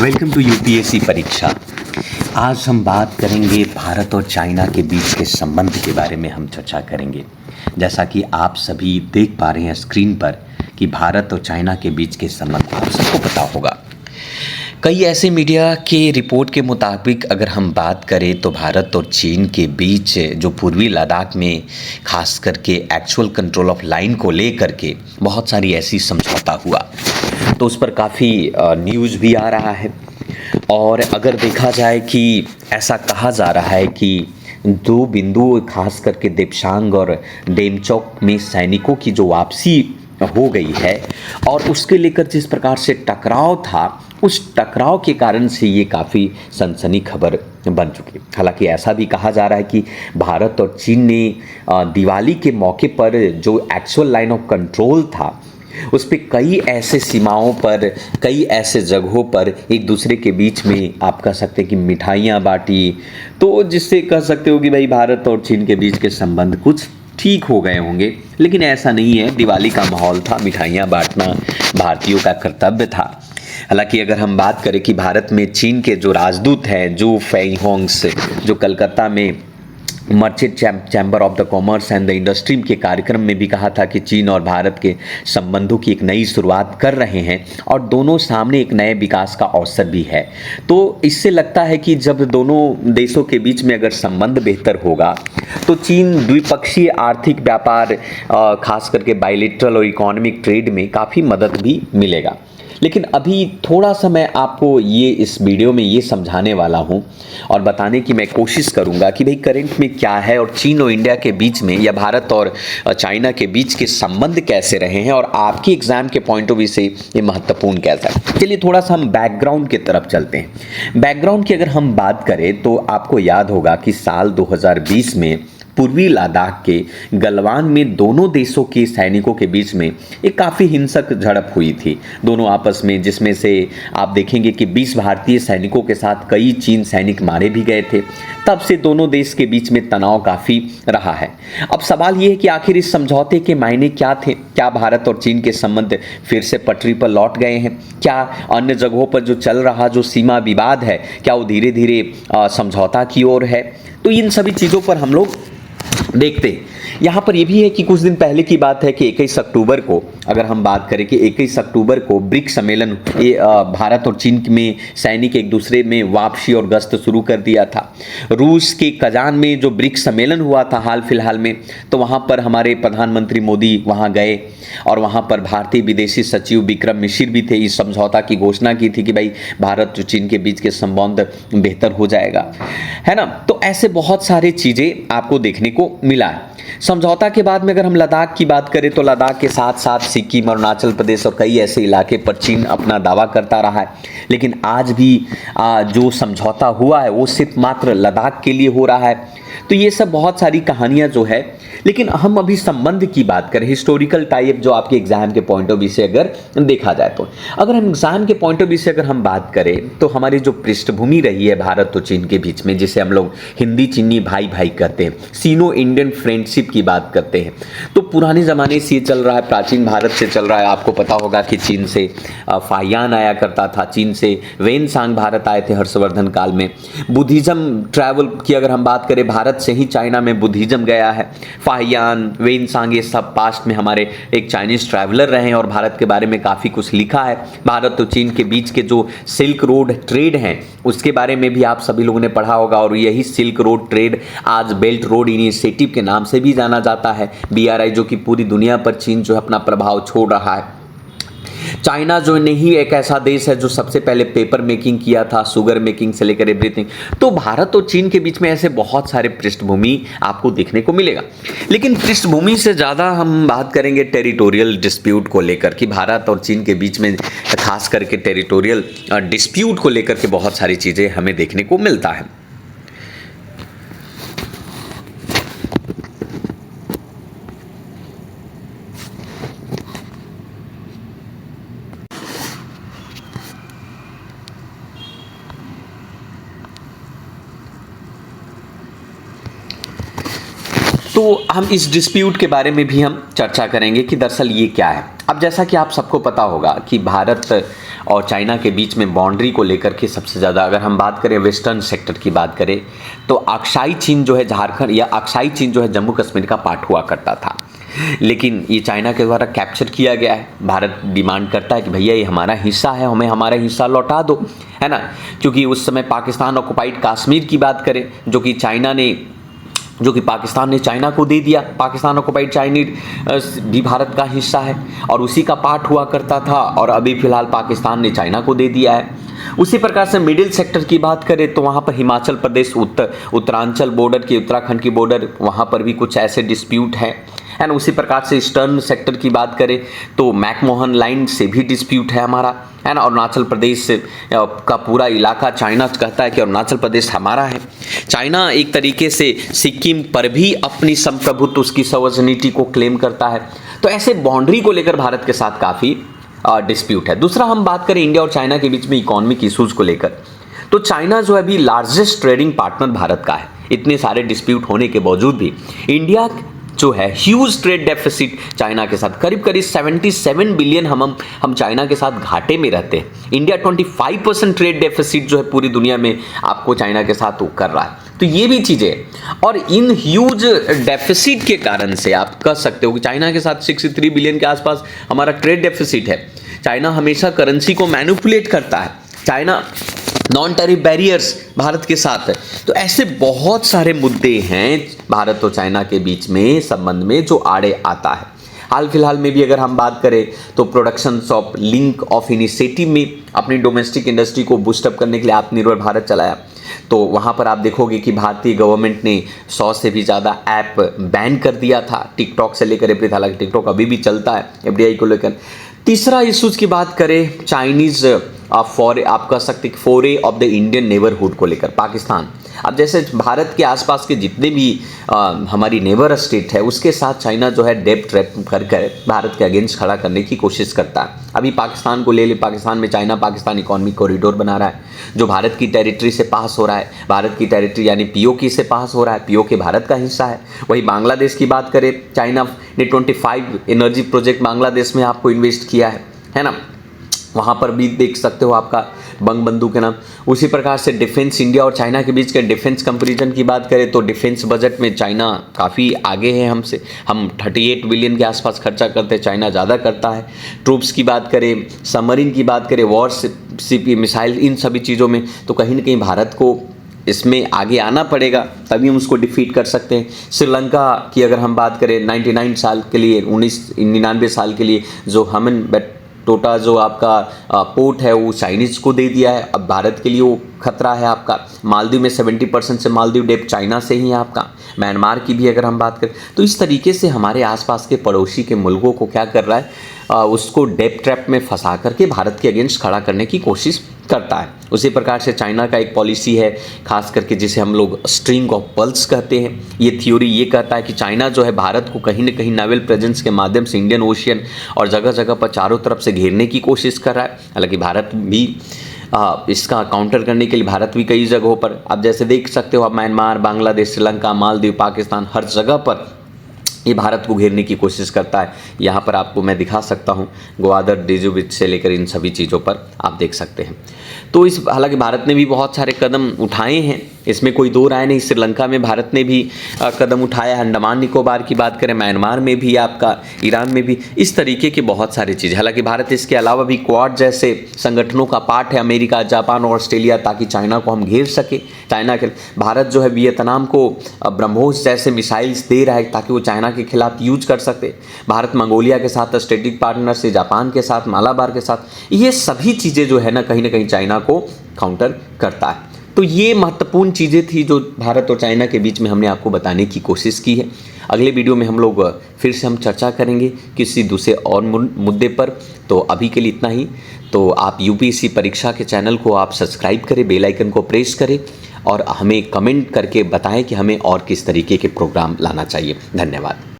Welcome to UPSC परीक्षा। आज हम बात करेंगे भारत और चाइना के बीच के संबंध के बारे में हम चर्चा करेंगे। जैसा कि आप सभी देख पा रहे हैं स्क्रीन पर कि भारत और चाइना के बीच के संबंध आप सबको पता होगा। कई ऐसे मीडिया के रिपोर्ट के मुताबिक अगर हम बात करें तो भारत और चीन के बीच जो पूर्वी लद्दाख में खास करके एक्चुअल कंट्रोल ऑफ लाइन को लेकर के बहुत सारी ऐसी समझौता हुआ, तो उस पर काफ़ी न्यूज़ भी आ रहा है। और अगर देखा जाए कि ऐसा कहा जा रहा है कि दो बिंदु खास करके देपसांग और डेमचौक में सैनिकों की जो वापसी हो गई है और उसके लेकर जिस प्रकार से टकराव था, उस टकराव के कारण से ये काफ़ी सनसनी खबर बन चुकी। हालांकि ऐसा भी कहा जा रहा है कि भारत और चीन ने दिवाली के मौके पर जो एक्चुअल लाइन ऑफ कंट्रोल था उस पर कई ऐसे सीमाओं पर, कई ऐसे जगहों पर एक दूसरे के बीच में आप कह सकते हैं कि मिठाइयाँ बांटी, तो जिससे कह सकते हो कि भाई भारत और चीन के बीच के संबंध कुछ ठीक हो गए होंगे। लेकिन ऐसा नहीं है, दिवाली का माहौल था, मिठाइयाँ बांटना भारतीयों का कर्तव्य था। हालांकि अगर हम बात करें कि भारत में चीन के जो राजदूत हैं जू फेंगहोंग्स, जो कलकत्ता में merchant chamber of the commerce and the industry के कार्यक्रम में भी कहा था कि चीन और भारत के संबंधों की एक नई शुरुआत कर रहे हैं और दोनों सामने एक नए विकास का अवसर भी है। तो इससे लगता है कि जब दोनों देशों के बीच में अगर संबंध बेहतर होगा तो चीन द्विपक्षीय आर्थिक व्यापार खास करके बायलैटरल और इकोनॉमिक ट्रेड में काफ़ी मदद भी मिलेगा। लेकिन अभी थोड़ा सा मैं आपको ये इस वीडियो में ये समझाने वाला हूँ और बताने की मैं कोशिश करूँगा कि भाई करंट में क्या है और चीन और इंडिया के बीच में या भारत और चाइना के बीच के संबंध कैसे रहे हैं और आपके एग्जाम के पॉइंट ऑफ व्यू से ये महत्वपूर्ण कैसा है। चलिए थोड़ा सा हम बैकग्राउंड की तरफ चलते हैं। बैकग्राउंड की अगर हम बात करें तो आपको याद होगा कि साल 2020 में पूर्वी लद्दाख के गलवान में दोनों देशों के सैनिकों के बीच में एक काफ़ी हिंसक झड़प हुई थी दोनों आपस में, जिसमें से आप देखेंगे कि 20 भारतीय सैनिकों के साथ कई चीन सैनिक मारे भी गए थे। तब से दोनों देश के बीच में तनाव काफ़ी रहा है। अब सवाल ये है कि आखिर इस समझौते के मायने क्या थे? क्या भारत और चीन के संबंध फिर से पटरी पर लौट गए हैं? क्या अन्य जगहों पर जो चल रहा जो सीमा विवाद है, क्या वो धीरे धीरे समझौता की ओर है? तो इन सभी चीज़ों पर हम लोग देखते हैं। यहाँ पर यह भी है कि कुछ दिन पहले की बात है कि 21 अक्टूबर को, अगर हम बात करें कि 21 अक्टूबर को ब्रिक्स सम्मेलन, ये भारत और चीन में सैनिक एक दूसरे में वापसी और गश्त शुरू कर दिया था। रूस के कजान में जो ब्रिक्स सम्मेलन हुआ था हाल फिलहाल में, तो वहाँ पर हमारे प्रधानमंत्री मोदी वहाँ गए और वहाँ पर भारतीय विदेशी सचिव विक्रम मिश्र भी थे। इस समझौता की घोषणा की थी कि भाई भारत और चीन के बीच के संबंध बेहतर हो जाएगा, है ना। तो ऐसे बहुत सारे चीज़ें आपको देखने को मिला है। समझौता के बाद में अगर हम लद्दाख की बात करें तो लद्दाख के साथ साथ सिक्किम, अरुणाचल प्रदेश और कई ऐसे इलाके पर चीन अपना दावा करता रहा है। लेकिन आज भी जो समझौता हुआ है वो सिर्फ मात्र लद्दाख के लिए हो रहा है। तो ये सब बहुत सारी कहानियां जो है, लेकिन हम अभी संबंध की बात करें, हिस्टोरिकल टाइप जो आपके एग्जाम के पॉइंट ऑफ व्यू से अगर देखा जाए तो, अगर हम एग्जाम के पॉइंट ऑफ व्यू से अगर हम बात करें तो हमारी जो पृष्ठभूमि रही है भारत और चीन के बीच में, जिसे हम लोग हिंदी चीनी भाई भाई कहते हैं, सीनो इंडियन फ्रेंडशिप की बात करते हैं, तो पुराने ज़माने से ये चल रहा है, प्राचीन भारत से चल रहा है। आपको पता होगा कि चीन से फाहियान आया करता था, चीन से वेनसांग भारत आए थे हर्षवर्धन काल में। बुद्धिज़्म ट्रैवल की अगर हम बात करें, भारत से ही चाइना में बुद्धिज़्म गया है। फाहियान, वेनसांग ये सब पास्ट में हमारे एक चाइनीज़ ट्रैवलर रहे हैं और भारत के बारे में काफ़ी कुछ लिखा है। भारत और चीन के बीच के जो सिल्क रोड ट्रेड हैं उसके बारे में भी आप सभी लोगों ने पढ़ा होगा और यही सिल्क रोड ट्रेड आज बेल्ट रोड इनिशिएटिव के नाम से भी जाना जाता है, BRI, जो कि पूरी दुनिया पर चीन जो है अपना प्रभाव छोड़ रहा है। चाइना जो नहीं एक ऐसा देश है जो सबसे पहले पेपर मेकिंग किया था, शुगर मेकिंग से लेकर एवरीथिंग। तो भारत और चीन के बीच में ऐसे बहुत सारे पृष्ठभूमि आपको देखने को मिलेगा। लेकिन पृष्ठभूमि से ज़्यादा हम बात करेंगे टेरिटोरियल डिस्प्यूट को लेकर कि भारत और चीन के बीच में खास करके टेरिटोरियल डिस्प्यूट को लेकर के बहुत सारी चीज़ें हमें देखने को मिलता है। तो हम इस डिस्प्यूट के बारे में भी हम चर्चा करेंगे कि दरअसल ये क्या है। अब जैसा कि आप सबको पता होगा कि भारत और चाइना के बीच में बाउंड्री को लेकर के सबसे ज़्यादा अगर हम बात करें वेस्टर्न सेक्टर की बात करें तो अक्साई चीन जो है झारखंड या अक्साई चीन जो है जम्मू कश्मीर का पार्ट हुआ करता था, लेकिन ये चाइना के द्वारा कैप्चर किया गया है। भारत डिमांड करता है कि भैया ये हमारा हिस्सा है, हमें हमारा हिस्सा लौटा दो, है ना। क्योंकि उस समय पाकिस्तान ऑक्युपाइड कश्मीर की बात करें जो कि पाकिस्तान ने चाइना को दे दिया, पाकिस्तान ऑक्युपाइड चाइनीज भी भारत का हिस्सा है और उसी का पार्ट हुआ करता था, और अभी फिलहाल पाकिस्तान ने चाइना को दे दिया है। उसी प्रकार से मिडिल सेक्टर की बात करें तो वहाँ पर हिमाचल प्रदेश उत्तरांचल बॉर्डर की, उत्तराखंड की बॉर्डर, वहाँ पर भी कुछ ऐसे डिस्प्यूट है एंड उसी प्रकार से ईस्टर्न सेक्टर की बात करें तो मैकमोहन लाइन से भी डिस्प्यूट है हमारा, है ना। अरुणाचल प्रदेश का पूरा इलाका चाइना कहता है कि अरुणाचल प्रदेश हमारा है। चाइना एक तरीके से सिक्किम पर भी अपनी संप्रभुत्व, उसकी सॉवरेनिटी को क्लेम करता है। तो ऐसे बाउंड्री को लेकर भारत के साथ काफ़ी डिस्प्यूट है। दूसरा हम बात करें इंडिया और चाइना के बीच में इकोनॉमिक इशूज़ को लेकर, तो चाइना जो है अभी लार्जेस्ट ट्रेडिंग पार्टनर भारत का है। इतने सारे डिस्प्यूट होने के बावजूद भी इंडिया जो है ह्यूज ट्रेड डेफिसिट चाइना के साथ, करीब करीब 77 बिलियन हम चाइना के साथ घाटे में रहते हैं। इंडिया 25% ट्रेड डेफिसिट जो है पूरी दुनिया में आपको चाइना के साथ कर रहा है। तो ये भी चीज़ें, और इन ह्यूज डेफिसिट के कारण से आप कह सकते हो कि चाइना के साथ 63 बिलियन के आसपास हमारा ट्रेड डेफिसिट है। चाइना हमेशा करेंसी को मैनिपुलेट करता है, China non tariff barriers Bharat के साथ है। तो ऐसे बहुत सारे मुद्दे हैं भारत और चाइना के बीच में संबंध में जो आड़े आता है। हाल फिलहाल में भी अगर हम बात करें तो production of link of initiative में अपनी डोमेस्टिक इंडस्ट्री को बूस्टअप करने के लिए आत्मनिर्भर भारत चलाया। तो वहाँ पर आप देखोगे कि भारतीय गवर्नमेंट ने 100 से भी ज़्यादा ऐप बैन कर दिया था, टिकटॉक से लेकर एवरी, हालांकि टिकटॉक अभी भी चलता है एफडीआई को लेकर। तीसरा इशूज़ की बात करें चाइनीज़ आप कह सकते हैं फोरे ऑफ द इंडियन नेबरहुड को लेकर पाकिस्तान। अब जैसे भारत के आसपास के जितने भी हमारी नेबर स्टेट है उसके साथ चाइना जो है डेप ट्रैप कर भारत के अगेंस्ट खड़ा करने की कोशिश करता है। अभी पाकिस्तान को ले ले, पाकिस्तान में चाइना पाकिस्तान इकोनॉमिक कॉरिडोर बना रहा है जो भारत की टेरिटरी से पास हो रहा है। भारत की टेरिटरी यानी पीओके से पास हो रहा है, पीओके भारत का हिस्सा है। वही बांग्लादेश की बात करें, चाइना ने 25 एनर्जी प्रोजेक्ट बांग्लादेश में आपको इन्वेस्ट किया है ना। वहाँ पर भी देख सकते हो आपका बंग बंधु के नाम। उसी प्रकार से डिफेंस, इंडिया और चाइना के बीच के डिफेंस कंपैरिजन की बात करें तो डिफेंस बजट में चाइना काफ़ी आगे है हमसे। हम 38 बिलियन के आसपास खर्चा करते हैं, चाइना ज़्यादा करता है। ट्रूप्स की बात करें, सबमरीन की बात करें, वॉरशिप, मिसाइल, इन सभी चीज़ों में तो कहीं ना कहीं भारत को इसमें आगे आना पड़ेगा, तभी हम उसको डिफीट कर सकते हैं। श्रीलंका की अगर हम बात करें 99 साल के लिए, 99 साल के लिए जो हमन टोटा जो आपका पोर्ट है वो चाइनीज़ को दे दिया है। अब भारत के लिए वो खतरा है आपका। मालदीव में 70% से मालदीव डेप चाइना से ही है आपका। म्यांमार की भी अगर हम बात करें तो इस तरीके से हमारे आसपास के पड़ोसी के मुल्कों को क्या कर रहा है, उसको डेप ट्रैप में फंसा करके भारत के अगेंस्ट खड़ा करने की कोशिश करता है। उसी प्रकार से चाइना का एक पॉलिसी है खास करके जिसे हम लोग स्ट्रिंग ऑफ पर्ल्स कहते हैं। ये थ्योरी ये कहता है कि चाइना जो है भारत को कहीं ना कहीं नावल प्रेजेंस के माध्यम से इंडियन ओशियन और जगह जगह पर चारों तरफ से घेरने की कोशिश कर रहा है। हालांकि भारत भी इसका काउंटर करने के लिए भारत भी कई जगहों पर, आप जैसे देख सकते हो आप म्यांमार, बांग्लादेश, श्रीलंका, मालदीव, पाकिस्तान, हर जगह पर ये भारत को घेरने की कोशिश करता है। यहाँ पर आपको मैं दिखा सकता हूँ ग्वादर, डिजुबिट से लेकर इन सभी चीज़ों पर आप देख सकते हैं। तो हालांकि भारत ने भी बहुत सारे कदम उठाए हैं, इसमें कोई दो राय नहीं। श्रीलंका में भारत ने भी कदम उठाया, अंडमान निकोबार की बात करें, म्यांमार में भी आपका, ईरान में भी, इस तरीके की बहुत सारी चीज़ें। हालांकि भारत इसके अलावा भी क्वाड जैसे संगठनों का पार्ट है, अमेरिका, जापान और ऑस्ट्रेलिया, ताकि चाइना को हम घेर सके। चाइना के भारत जो है वियतनाम को ब्रह्मोस जैसे मिसाइल्स दे रहा है ताकि वो चाइना के खिलाफ यूज कर सकते। भारत मंगोलिया के साथ स्ट्रेटेजिक पार्टनर से, जापान के साथ, मालाबार के साथ, ये सभी चीज़ें जो है ना कहीं चाइना को काउंटर करता है। तो ये महत्वपूर्ण चीज़ें थी जो भारत और चाइना के बीच में हमने आपको बताने की कोशिश की है। अगले वीडियो में हम लोग फिर से हम चर्चा करेंगे किसी दूसरे और मुद्दे पर। तो अभी के लिए इतना ही। तो आप यूपीएससी परीक्षा के चैनल को आप सब्सक्राइब करें, बेल आइकन को प्रेस करें और हमें कमेंट करके बताएं कि हमें और किस तरीके के प्रोग्राम लाना चाहिए। धन्यवाद।